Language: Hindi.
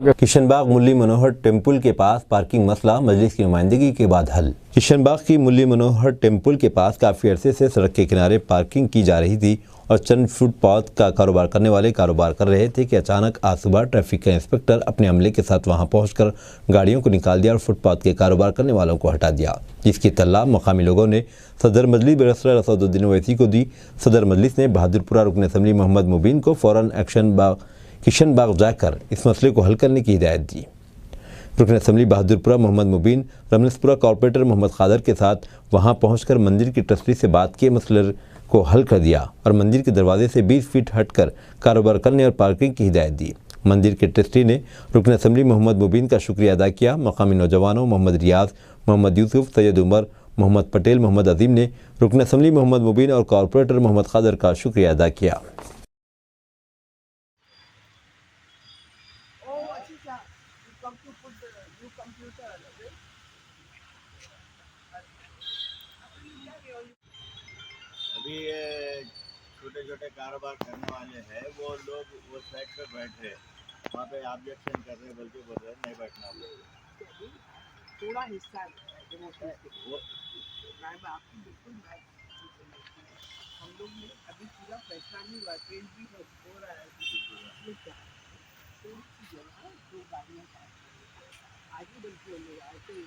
किशनबाग मुरली मनोहर टेम्पल के पास पार्किंग मसला मजलिस की नुमाइंदगी के बाद हल। किशनबाग की मुरली मनोहर टेम्पल के पास काफ़ी अरसे से सड़क के किनारे पार्किंग की जा रही थी और चंद फुटपाथ का कारोबार करने वाले कारोबार कर रहे थे कि अचानक आज सुबह ट्रैफिक का इंस्पेक्टर अपने अमले के साथ वहां पहुंचकर गाड़ियों को निकाल दिया और फुटपाथ के कारोबार करने वालों को हटा दिया, जिसकी इत्तला मकामी लोगों ने सदर मजलिस बैरिस्टर असदुद्दीन ओवैसी को दी। सदर मजलिस ने बहादुरपुरा रुकन असम्बली मोहम्मद मुबीन को फ़ौरन किशनबाग जाकर इस मसले को हल करने की हिदायत दी। रुकन असम्बली बहादुरपुरा मोहम्मद मुबीन रमनसपुरा कॉरपोरेटर मोहम्मद खादर के साथ वहां पहुंचकर मंदिर की ट्रस्टी से बात किए मसले को हल कर दिया और मंदिर के दरवाजे से 20 फीट हटकर कारोबार करने और पार्किंग की हिदायत दी। मंदिर के ट्रस्टी ने रुकन असम्बली मोहम्मद मुबीन का शुक्रिया अदा किया। मकामी नौजवानों मोहम्मद रियाज, मोहम्मद यूसुफ, सैयद उमर, मोहम्मद पटेल, मोहम्मद अजीम ने रुकन असम्बली मोहम्मद मुबीन और कॉरपोरेटर मोहम्मद खादर का शुक्रिया अदा किया। अभी ये छोटे छोटे कारोबार करने वाले हैं वो लोग वो साइड पे बैठ रहे हैं, वहाँ पे ऑब्जेक्शन कर रहे हैं, बल्कि बोल रहे हैं नहीं बैठना आप लोग। थोड़ा हिस्सा वो हम लोग ने अभी पूरा फैसला नहीं हुआ, ट्रेन भी हो रहा है थोड़ी सी जगह दो गाड़ियाँ आगे बल्कि लोग आए थे।